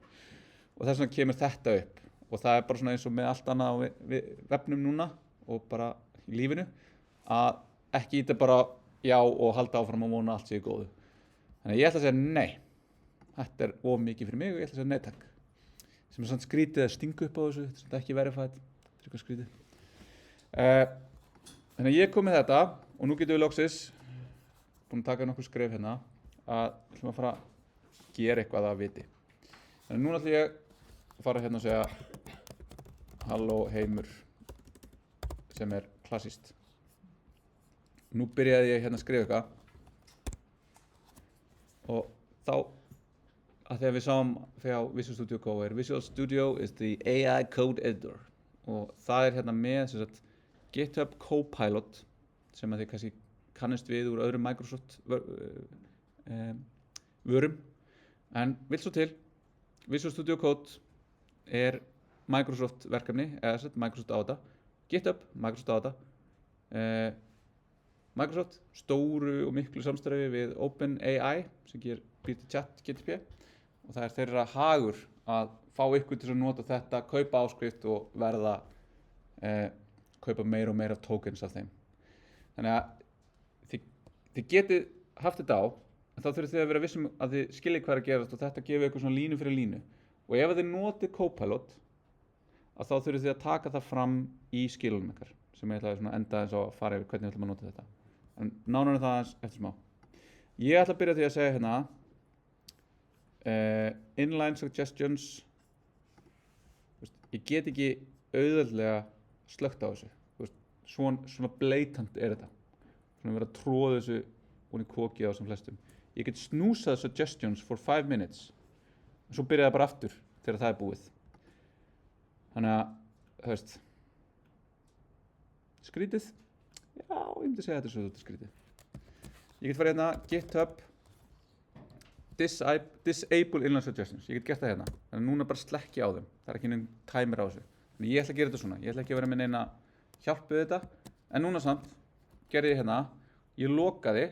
og þess vegna kemur þetta upp og það bara svona eins og með allt annað á vefnum núna og bara í lífinu að ekki íta bara já og halda áfram og vona allt sé í góðu. Þannig að ég ætla að segja nei, þetta of mikið fyrir mig og ég ætla að segja nei takk. Sem svona skrítið að stinga upp á þessu, þetta ekki verified, þetta eitthvað skrítið. Þannig að ég kom með þetta og nú getum við loksins búin að taka nokkur skref hérna að við ætlum að fara að gera eitthvað að viti. Þannig að núna ætlum ég að fara hérna og segja halló heimur sem klassískt. Nú byrjaði ég hérna að skrifa eitthvað og þá að þegar við sáum þegar Visual Studio Code Visual Studio is the AI code editor og það hérna með sem sagt GitHub Copilot sem að þið kannski kannist við úr öðrum Microsoft vörum en vill svo til Visual Studio Code Microsoft verkefni eða Microsoft á þetta GitHub, Microsoft á þetta Microsoft stóru og miklu samstarfi við OpenAI sem býr til ChatGPT og það þeirra hagur að fá ykkur til að nota þetta, kaupa áskrift og verða kaupa meira og meira tokens af þeim. Þannig að þið getið haft þetta á en þá þurfið þið að vera vissum að þið skiljið hvað að gerast og þetta gefur ykkur svona línu fyrir línu og ef þið notið Copilot að þá þurfið þið að taka það fram í skilunum ykkar sem ég ætla að enda eins og að fara yfir hvernig við ætlum að nota þetta. En nánar það aðeins eftir smá. Ég ætla að byrja því að segja hérna inline suggestions ég get ekki auðveldlega slökkt á þessu svona blatant þetta svona vera að tróða þessu hún í kokið á sem flestum ég get snúsað suggestions for 5 minutes og svo byrjaði bara aftur þegar það búið þannig að það veist skrítið já, ég myndi segja þetta svo þetta skrítið ég get farið hérna GitHub disable inline suggestions ég get gert það hérna þannig að núna bara slekki á þeim það ekki neinn timer á þessu þannig ég ætla að gera þetta svona ég ætla ekki að vera með neina hjálp við þetta en núna samt gerði ég hérna ég lokaði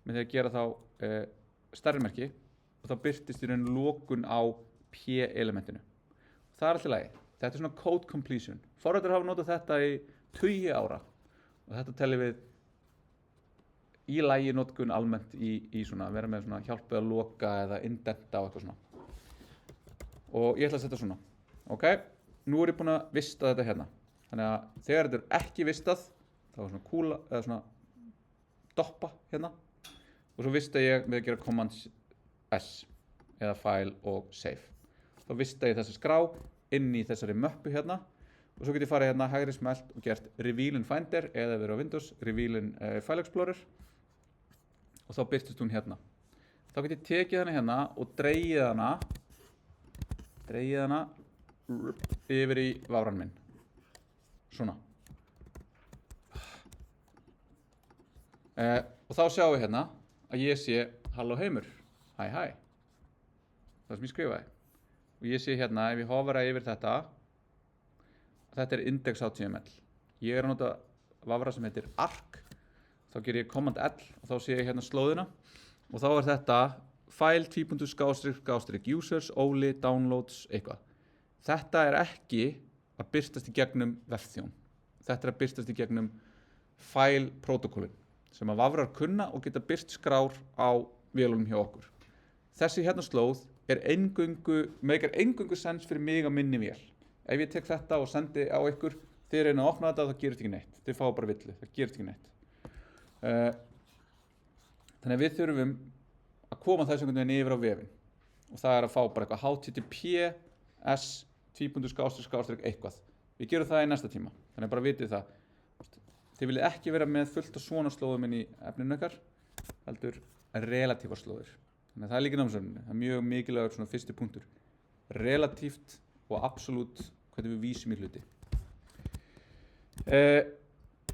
með því að gera þá stærri merki og þá birtist í raun lokun á p-elementinu það alltaf lagi þetta svona code completion forritar hafa notað þetta í 20 ára og þetta tellir við í lagi notkun almennt í svona vera með svona hjálpið að loka eða indenta og eitthvað svona og ég ætla að setja svona ok, nú ég búin að vista þetta hérna þannig að þegar þetta ekki vistað þá svona kúla eða svona doppa hérna og svo vista ég með að gera command S eða file og save þá vista ég þessa skrá inn í þessari möppu hérna og svo get ég farið hérna hægri smelt og gert reveal in Finder eða verið á Windows reveal in File Explorer og þá birtist hún hérna þá get ég tekið hana hérna og dregið hana yfir í vafran minn svona og þá sjáum við hérna að ég sé halló heimur, hæ það sem ég skrifaði og ég sé hérna ef ég hofra yfir þetta index.html ég að nota vafra sem heitir arc þá ger ég command L og þá sé ég hérna slóðina og þá þetta file _users, oli, downloads, eitthvað. Þetta ekki að birtast í gegnum vefþjón. Þetta að birtast í gegnum file protokollin sem að vafrar kunna og geta birt skrár á vélunum hjá okkur. Þessi hérna slóð meikar eingöngu sens fyrir mig á minni vél. Ef ég tek þetta og sendi á ykkur, þið reyna að opna þetta og það gerist ekki neitt. Þið fá bara villu, það gerist ekki neitt. Þannig að við þurfum að koma þessu einhvern veginn yfir á vefinn og það að fá bara eitthvað https eitthvað. Við gerum það í næsta tíma, þannig að bara vitið það. Þið viljið ekki vera með fullt af svona slóðum inn í efninu ykkar, heldur relatívar slóðir. Þannig að það líka námsöfninu, það mjög mikilvægur svona fyrsti punktur. Relatíft og absolutt hvernig við vísum í hluti.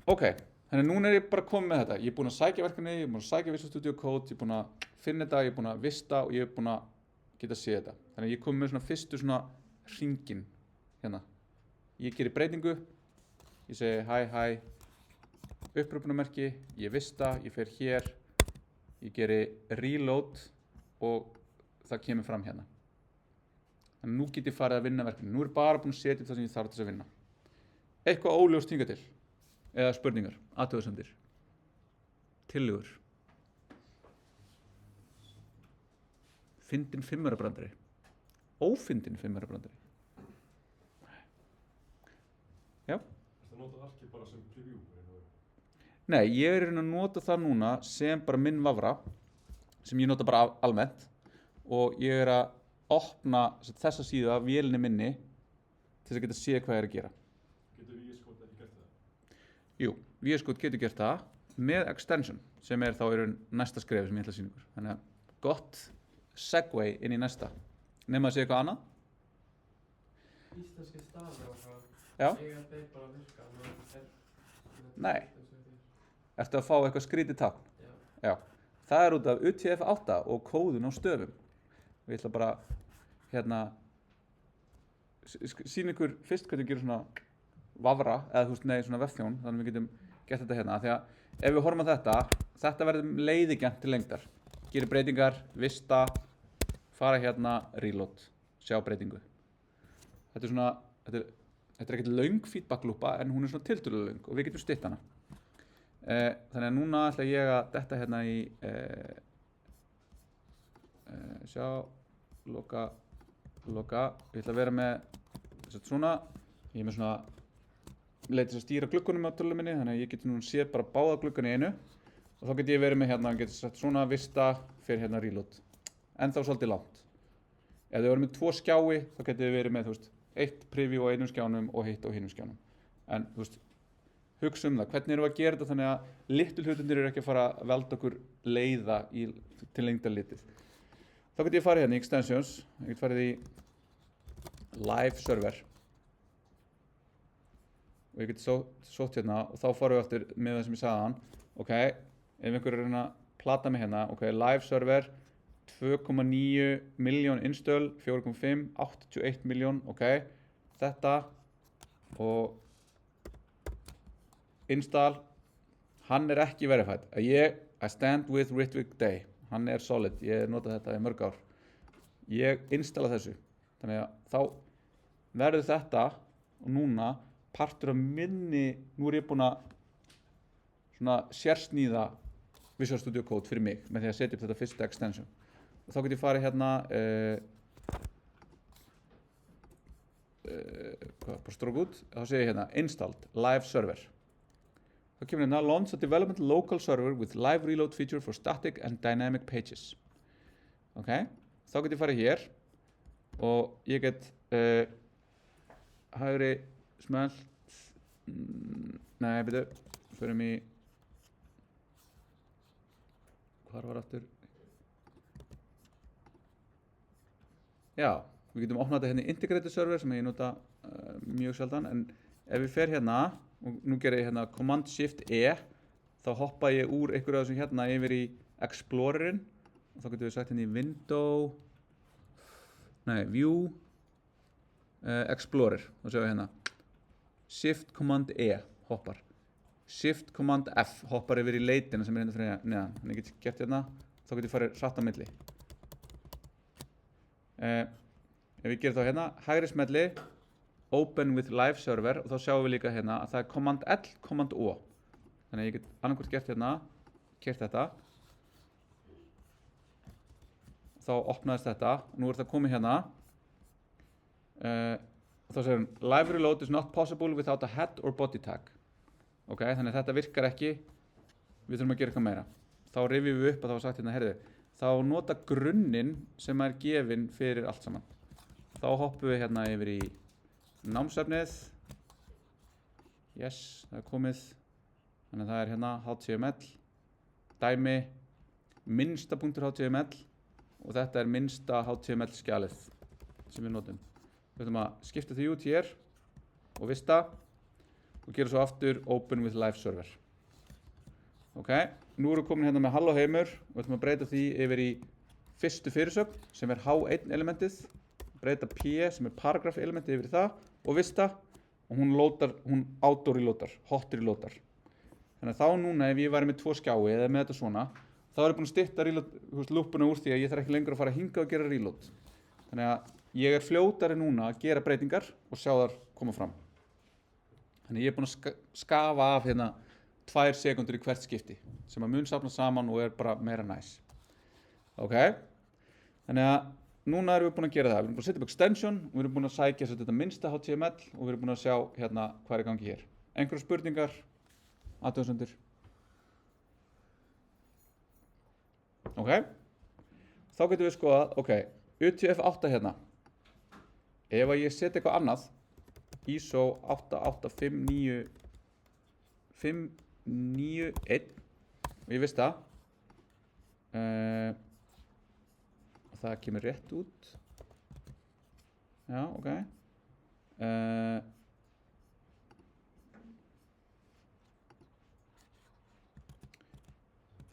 Ok. Þannig að núna ég bara komið með þetta. Ég búinn að sækja verkefni, ég búinn að sækja Visual Studio Code, ég búinn að finna þetta, ég búinn að vista og ég búinn að geta að sé þetta. Þannig að ég komið með svona fyrstu svona hringinn hérna. Ég gerir breytingu, ég segi hæ, uppröpunarmerki, ég vista, ég fer hér, ég geri reload og það kemur fram hérna. Þannig nú get ég farið að vinna verkefni. Nú bara búin að setja upp það sem ég þarf til að vinna. Eitthvað óljóst hingað til. Eða spurningar, athugasemdir, tillögur. Fyndin fimmurabrandari. Ófyndin fimmurabrandari. Já. Það notað arkið bara sem preview? Nei, ég er að nota það núna sem bara minn vafra, sem ég nota bara almennt, og ég er að opna þessa síðu af vélinni minni til þess að geta séð hvað ég er að gera. Getur VS Code ekki gert það? Jú, VS Code getur gert það með extension, sem er þá næsta skref sem ég ætla að sýna ykkur. Þannig að gott segue inn í næsta. Nefn að segja eitthvað annað? Íslenski stafir og hvað? Já. Eiga þeir bara að virka? Nei. Ertu að fá eitthvað skrítið tákn? Já. Já. Það er út af UTF-8 og kóðun á stöfum. Ég ætla bara sýna ykkur fyrst hvernig við gerum svona vafra, eða svona vefþjón, þannig við getum gert þetta hérna. Því að ef við horfum á þetta verður leiðigjarnt til lengdar. Gerir breytingar, vista, fara hérna, reload, sjá breytingu. Þetta er ekkert löng feedback-lúpa, en hún er svona tiltölulega löng og við getum stytt hana. Þannig að núna ætla ég að detta hérna í sjá, loka, ég ætla að vera með svona, ég er með svona leið til að stýra gluggunum á tölunum minni, þannig að ég geti núna séð bara báða gluggun í einu og þá geti ég verið með hérna, geti sett svona vista fyrir hérna reload, en þá svolítið langt. Ef þið verið með 2 skjái þá geti þið verið með, eitt preview á einum skjánum og hitt á hinum skjánum. En hugsa það, hvernig erum við að gera þetta þannig að litlu hlutundir eru ekki að fara að velta okkur leiða til lengdarlitið. Þá get ég farið hérna í extensions, ég get farið í live server og ég get sótt hérna og þá farum við aftur með það sem ég sagði hann. Ok, ef einhver er að plata mig hérna, ok, live server 2,9 miljón innstöl, 4,5, 81 miljón, ok, þetta og install, hann er ekki verified. I stand with Ritwik Day, hann er solid, ég hef notað þetta í mörg ár. Ég installa þessu, þannig að þá verður þetta og núna partur af minni, nú er ég búinn að svona sérsníða Visual Studio Code fyrir mig með því að setja upp þetta fyrsta extension. Og þá get ég farið hérna, bara strók út, þá segir ég hérna installed live server. Þá kemur hérna launch a development local server with live reload feature for static and dynamic pages. Ok, þá get ég farið hér og ég get hægri smelt, nei, byrju, förum í, hvar var aftur? Já, við getum opnað þetta hérna í integrated server sem ég nota mjög sjaldan, en ef við fer hérna og nú ger ég hérna Command Shift E, þá hoppa ég úr einhverju af þessum hérna yfir í Explorerinn og þá getum við sagt hérna í Window, nei, View, Explorer, þá séum við hérna Shift Command E hoppar, Shift Command F hoppar yfir í leitina sem er hérna fyrir neðan, þannig ég get gert hérna, þá get ég farið hratt á milli. Ef ég ger þá hérna, hægri smelli, Open with Live Server og þá sjáum við líka hérna að það er Command L, Command O. Þannig að ég get annarkvort gert hérna, kert þetta, þá opnaðist þetta og nú er það komið hérna og þá segir hann Live Reload is not possible without a head or body tag. Ok, þannig að þetta virkar ekki, við þurfum að gera eitthvað meira. Þá rifjum við upp að það var sagt hérna, heyrðu, þá nota grunninn sem er gefinn fyrir allt saman. Þá hoppum við hérna yfir í námsefnið, yes, það er komið, þannig að það er hérna HTML, dæmi, minsta.html og þetta er minnsta HTML skjalið sem við notum. Við ætlum að skipta því út hér og vista og gera svo aftur Open with Live Server. Ok, nú erum við komin hérna með Halló heimur og við ætlum að breyta því yfir í fyrstu fyrirsögn sem er H1 elementið, breyta P sem er paragraph elementið yfir í það og vista og hún auto-reloadar, hot-reloadar. Þannig að þá núna ef ég væri með 2 skjái eða með þetta svona, þá er ég búinn að stytta lúpuna úr því að ég þarf ekki lengur að fara að hinga og gera reload. Þannig að ég er fljótari núna að gera breytingar og sjá þar koma fram. Þannig ég er búinn að skafa af hérna 2 sekúndur í hvert skipti sem að mun safna saman og er bara meira næs. Ok, þannig að núna erum við búin að gera það. Við erum búin að setja upp extension og við erum búin að sækja þetta minnsta HTML og við erum búin að sjá hérna hvað er í gangi hér. Einhverjar spurningar, athugasemdir. Ok, þá getum við skoðað, ok, UTF-8 hérna. Ef að ég setja eitthvað annað, ISO 88591 og ég veist það, það kemur rétt út. Já, ok.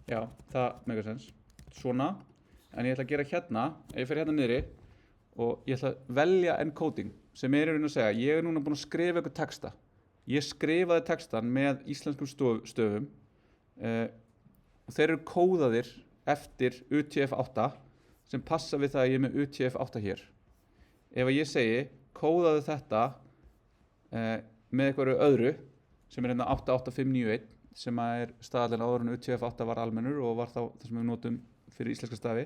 Já, það meikar sens. Svona, en ég ætla að gera hérna, ef ég fer hérna niðri og ég ætla að velja encoding sem er í raun að segja, ég er núna búinn að skrifa eitthvað texta. Ég skrifaði textan með íslenskum stöfum og þeir eru kóðaðir eftir UTF-8 sem passa við það að ég er með UTF-8 hér. Ef að ég segi kóðaðu þetta með eitthvað öðru sem er hérna 88591 sem er staðallinn áður en UTF-8 var almennur og var þá það sem við notum fyrir íslenska stafi,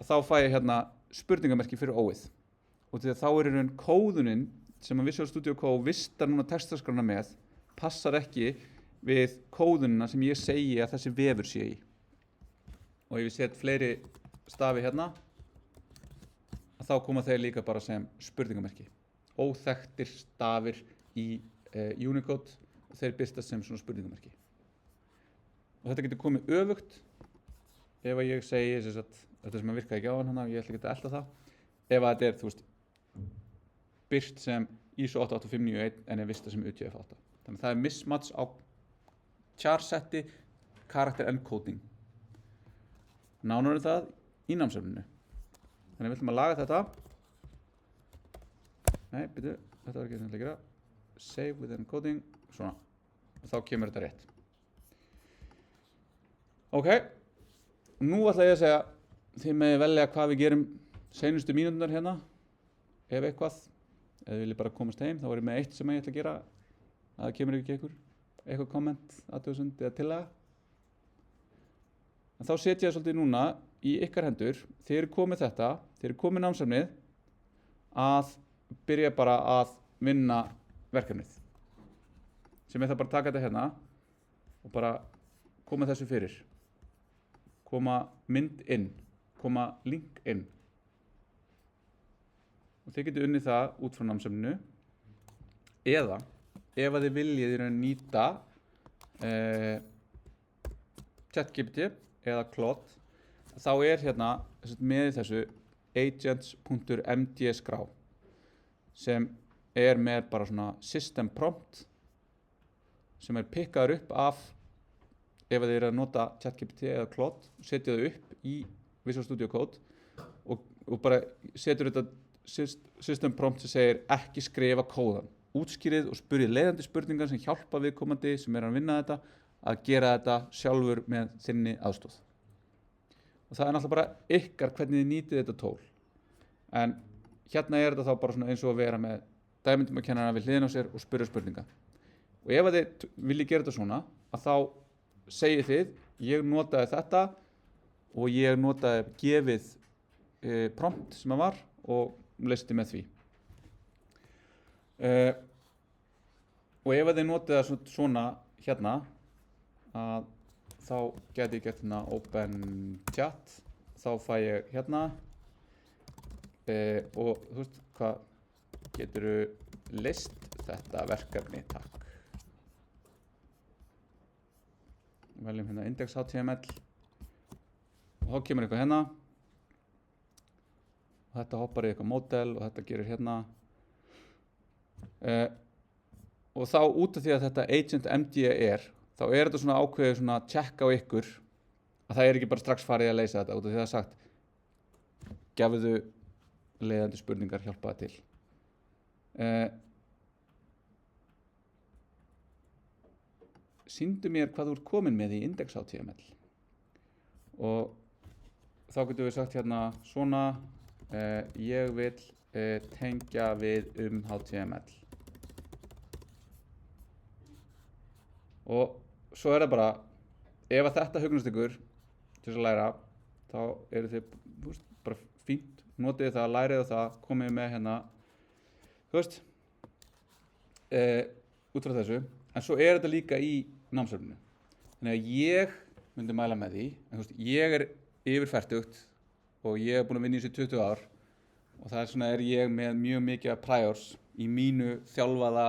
að þá fæ ég hérna spurningamerki fyrir óið. Og því að þá er í raun kóðunin sem að Visual Studio Code vistar núna textaskrána með passar ekki við kóðunina sem ég segi að þessi vefur sé í. Og ef ég set fleiri stafi hérna, að þá koma þeir líka bara sem spurningamerki. Óþekktir stafir í Unicode og þeir birtast sem svona spurningamerki. Og þetta getur komið öfugt ef að ég segi þetta sem að virka ekki á hann, ég ætla ekki að elta það. Ef að þetta er, þú veist, birt sem ISO 88591 en er vistað sem UTF-8. Þannig að það er mismatch á char-setti karakter encoding. Nánar það í námsefninu. Þannig við ætlum að laga þetta. Nei, byrju, þetta var ekki sem ég ætla að gera. Save with encoding, svona. Og þá kemur þetta rétt. Ok, nú ætla ég að segja þið með velja hvað við gerum seinustu mínúturnar hérna, ef eitthvað. Ef þið viljið bara komast heim, þá er ég með eitt sem ég ætla að gera. Það kemur ekki eitthvað komment, athugasemd eða tillaga. En þá setja ég svolítið núna í ykkar hendur, þið eru komið þetta, þið eru komið námsefnið að byrja bara að vinna verkefnið. Sem ég það bara taka þetta hérna og bara koma þessu fyrir. Koma mynd inn, koma link inn. Og þið getur unnið það út frá námsefninu. Eða, ef að þið viljið í raun nýta ChatGPT eða Claude, þá er hérna með þessu agents.md skrá sem er með bara svona system prompt sem er pikkaður upp af ef þið eru að nota ChatGPT eða Claude, setja þau upp í Visual Studio Code og bara setur þetta system prompt sem segir ekki skrifa kóðan. Útskýrið og spyrjið leiðandi spurningar sem hjálpa viðkomandi sem er að vinna þetta að gera þetta sjálfur með þinni aðstoð. Og það er náttúrulega bara ykkar hvernig þið nýtið þetta tól. En hérna er þetta þá bara svona eins og að vera með dæmyndumakennara við hliðina á sér og spyrja spurninga. Og ef þið viljið gera þetta svona, að þá segið þið, ég notaði þetta og ég notaði gefið prompt sem það var og leysti með því. Og ef þið notið það svona hérna, að þá geti ég gert hérna open chat, þá fæ ég hérna og þú veist hvað, geturðu leyst þetta verkefni, takk. Veljum hérna index.html og þá kemur eitthvað hérna og þetta hoppar í eitthvað módel og þetta gerir hérna og þá út af því að þetta agent.md þá er þetta svona ákveðið svona check á ykkur að það er ekki bara strax farið að leysa þetta út af því að það er sagt gefðu leiðandi spurningar, hjálpa það til. Sýndu mér hvað þú ert komin með í index.html og þá getum við sagt hérna svona ég vil tengja við HTML og svo það bara ef að þetta hugnast ykkur til þess að læra þá eru þið bara fínt, notið það, lærið það, komið með hérna út frá þessu, en svo þetta líka í námsefninu, þannig að ég myndi mæla með því, en ég yfir 40 og ég búinn að vinna í þessu 20 ár og það svona ég með mjög mikið af priors í mínu þjálfaða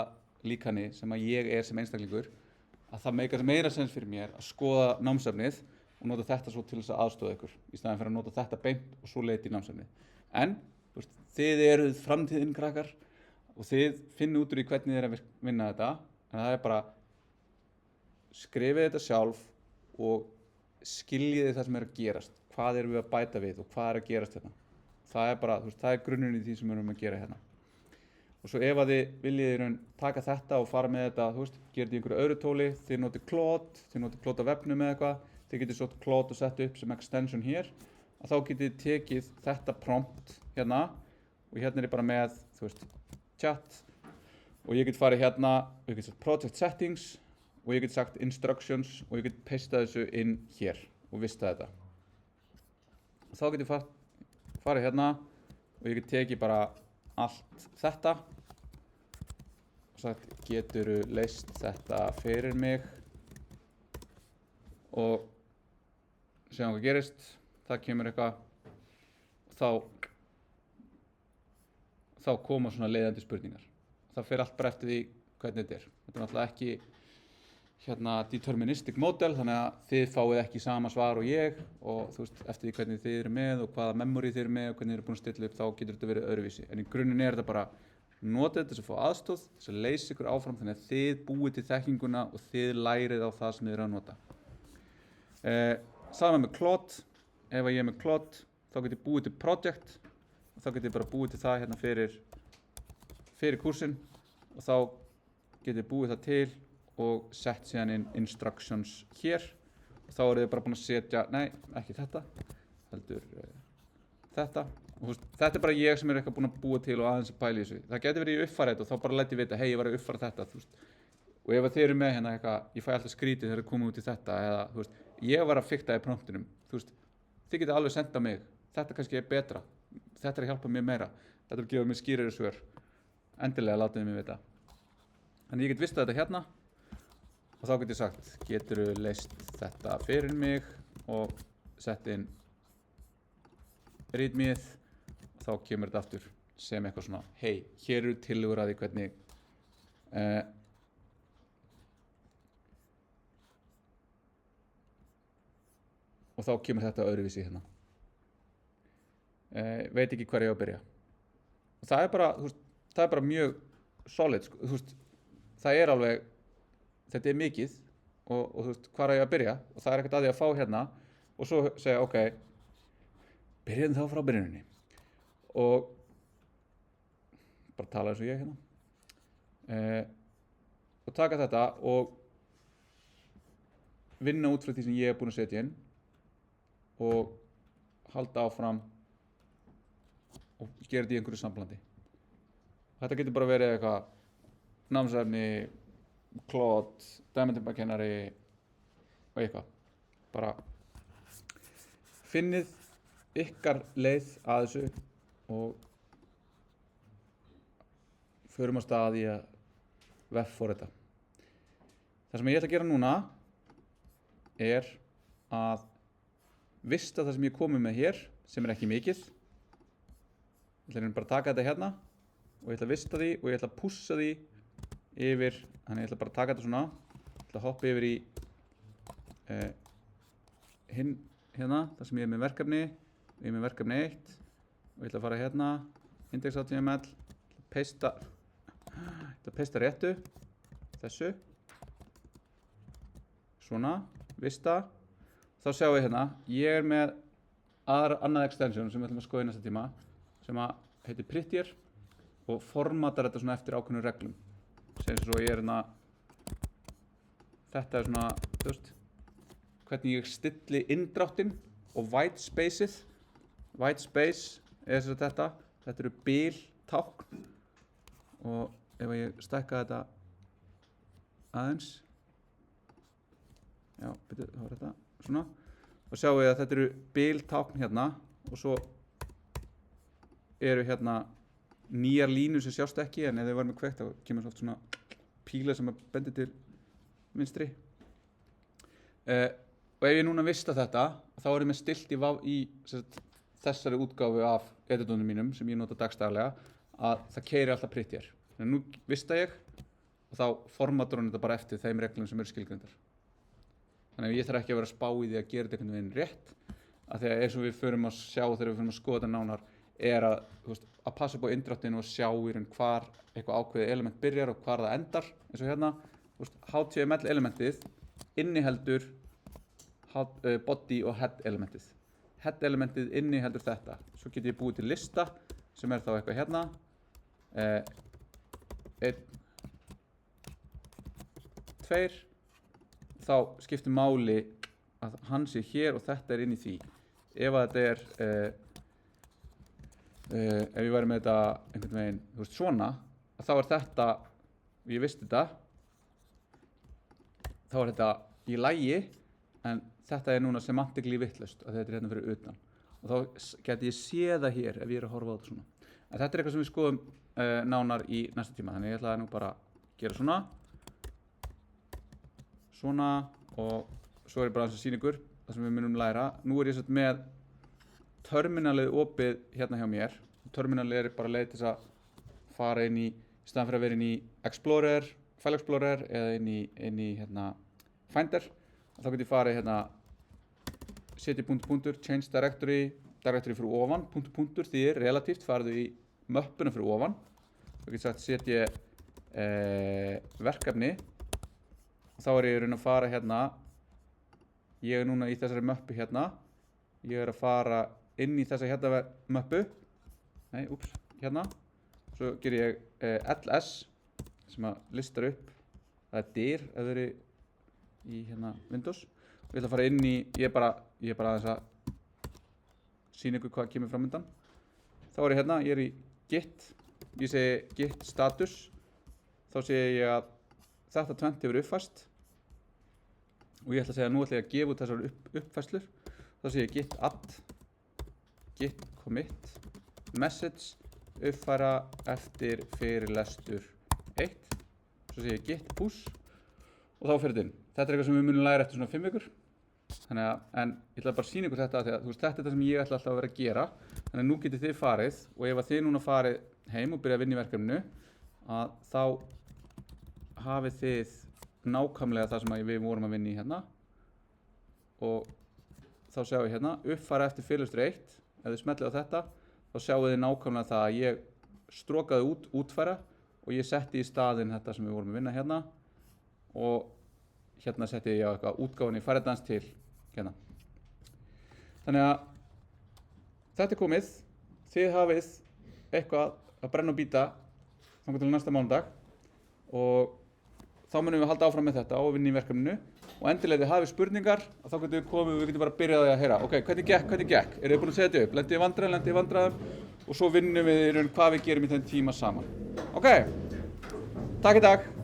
líkani sem að ég sem einstaklingur, að það meikar meira sens fyrir mér að skoða námsefnið og nota þetta svo til þess að aðstoða ykkur í staðinn fyrir að nota þetta beint og svo leita í námsefnið. En þið eruð framtíðin krakkar og þið finnið út úr í hvernig þið að vinna þetta, en það bara skrifið þetta sjálf og skiljið það sem að gerast, hvað erum við að bæta við og hvað að gerast hérna. Það bara, það grunnurinn í því sem við erum að gera hérna. Og svo ef að þið viljið taka þetta og fara með þetta, gera þetta í einhverju öðru tóli, þið notið Claude á vefnum eða eitthvað, þið getið svo Claude og sett upp sem extension hér, að þá getið þið tekið þetta prompt hérna og hérna bara með, chat og ég get farið hérna og ég get sagt project settings og ég get sagt instructions og ég get pastað þessu inn hér og vistað þetta. Og þá get ég farið hérna og ég get tekið bara allt þetta og sagt geturðu leyst þetta fyrir mig og sjáum hvað gerist, það kemur eitthvað og þá koma svona leiðandi spurningar. Það fer allt bara eftir því hvernig þetta er. Þetta náttúrulega ekki deterministic model, þannig að þið fáið ekki sama svar og ég og eftir því hvernig þið eru með og hvaða memory þið eru með og hvernig þið eru búin að stilla upp, þá getur þetta verið öðruvísi. En í grunninn þetta bara notið þetta sem fá aðstoð, þess að leysa ykkur áfram þannig að þið búið til þekkinguna og þið lærið á það sem þið eru að nota. Saman með Claude, ef ég með Claude, þá get ég búið til project og þá get ég bara búið til það hérna fyrir kursinn og þá get ég búið það til og sett síðan inn instructions hér og þá eru þið bara búin að setja, nei, ekki þetta, heldur þetta og þetta bara ég sem eitthvað búin að búa til og aðeins að pæla í þessu. Það getur verið í uppfærið og þá bara læt ég vita, hei, ég var að uppfæra þetta, og ef þið eru með hérna eitthvað, ég fæ alltaf skrítið þegar þið komið út í þetta eða, ég var að fikta í promptinum, þið getið alveg senda mig, þetta kannski betra, þetta að hjálpa mér meira, þetta að gefa mér skýrari svör, endilega látið mig vita. Þannig ég get vistað þetta hérna og þá get ég sagt, geturðu leyst þetta fyrir mig og sett inn readmeið og þá kemur þetta aftur sem eitthvað svona, hei, hér eru tillögur að því hvernig og þá kemur þetta öðruvísi hérna. Veit ekki hver ég á að byrja. Og það er bara mjög solid, það er alveg, þetta er mikið og hvar á ég að byrja og það er ekkert að því að fá hérna og svo segja, ok, byrjum þá frá byrjuninni og bara tala eins og ég hérna og taka þetta og vinna út frá því sem ég er búinn að setja inn og halda áfram og gera þetta í einhverju samblandi. Þetta getur bara verið eitthvað námsefni, Claude, dæmendabakennari og eitthvað. Bara finnið ykkar leið að þessu og förum á stað í að veffóra þetta. Það sem ég ætla að gera núna er að vista það sem ég komið með hér, sem er ekki mikið. Ég ætla bara að taka þetta hérna og ég ætla að vista því og ég ætla að pússa því yfir, þannig ég ætla bara að taka þetta svona, ég ætla að hoppa yfir í hérna, það sem ég er með verkefni, ég er með verkefni 1 og ég ætla að fara hérna, index.html, ég ætla að pesta réttu, þessu, svona, vista, þá sjáum við hérna, ég er með annað extension sem við ætlum að skoða í næsta tíma, sem að heitir Prettier og formatar þetta svona eftir ákveðnum reglum. Segjum svo ég er hérna, þetta er svona, þú veist, hvernig ég stilli inndráttinn og white spaceið. White space er sem sagt þetta eru biltákn og ef ég stækka þetta aðeins já, byrju, þá er þetta svona og sjáum við að þetta eru biltákn hérna og svo eru hérna nýjar línur sem sjást ekki en ef þau varum með kveikt þá kemur svo oft svona píla sem að bendi til vinstri og ef ég núna vista þetta þá er ég með stilt í þessari útgáfu af editunum mínum sem ég nota dagstaglega að það keyri alltaf prettier þannig nú vista ég og þá formatar hún þetta bara eftir þeim reglum sem eru skilgreindar þannig að ég þarf ekki að vera að spá í því að gera þetta einhvern veginn rétt af því að eins og við förum að sjá þegar við förum að skoða þetta nánar er að, að passa upp á inndráttinu og sjá í raun hvar eitthvað ákveðið element byrjar og hvar það endar eins og hérna, HTML elementið inniheldur body og head elementið. Head elementið inniheldur þetta. Svo get ég búið til lista sem er þá eitthvað hérna. 1, 2. Þá skiptir máli að hann sé hér og þetta er inn í því. Ef að þetta er, ef ég væri með þetta einhvern veginn, svona, þá er þetta, ég visti þetta, þá er þetta í lagi, en þetta er núna semantically vitlaust, að þetta er hérna fyrir utan. Og þá geti ég séð það hér ef ég er að horfa á þetta svona. En þetta er eitthvað sem við skoðum nánar í næsta tíma, þannig ég ætlaði nú bara að gera svona, svona, og svo er ég bara aðeins að sýna ykkur það sem við munum læra. Nú er ég sett með terminalið opið hérna hjá mér. Terminalið er bara leið til þess að fara inn í staðan fyrir að vera inn í Explorer, File Explorer eða inn í hérna, Finder. Og þá get ég farið hérna setja punktur, change directory fyrir ofan, punktur þýðir relatíft, farðu í möppuna fyrir ofan. Þá get ég sagt setja verkefni. Þá er ég að fara hérna, ég er núna í þessari möppu hérna, ég er að fara inn í þessa hérna möppu, hérna, svo ger ég ls sem að listar upp, það er dir ef þau eru í hérna Windows og ég ætla að fara inn í, ég er bara aðeins að sýna ykkur hvað kemur fram undan. Þá er ég hérna, ég er í git, ég segi git status, þá segi ég að þetta tvennt hefur uppfæst og ég ætla að segja að nú ætla ég að gefa út þessar uppfæslur. Þá segi ég git add, git commit, message, uppfæra eftir fyrirlestur 1, svo segi ég git push og þá fer þetta inn. Þetta er eitthvað sem við munum læra eftir svona 5 vikur. Þannig að, en ég ætla bara að sýna ykkur þetta því að þetta er það sem ég ætla alltaf að vera að gera. Þannig að nú getið þið farið og ef að þið núna farið heim og byrja að vinna í verkefninu að þá hafið þið nákvæmlega það sem við vorum að vinna í hérna og þá sjáum við hérna uppfæra eftir fyrirlestur 1. Ef þið smellið á þetta þá sjáum við nákvæmlega það að ég strókaði útfæra og ég setti í staðinn þetta sem við vorum að vinna hérna og hérna setti ég á eitthvað útgáfunni færiðans til hérna. Þannig að þetta er komið, þið hafið eitthvað að brenna og býta þangað til næsta mánudag og þá munum við halda áfram með þetta og vinna í verkefninu og endilega þið hafið spurningar og þá getum við komið og við getum bara að byrja á því að heyra ok, hvernig gekk, eru þið búin að segja þetta upp, lendið í vandræðum og svo vinnum við í raun hvað við gerum í þenn tíma saman. Ok, takk í dag.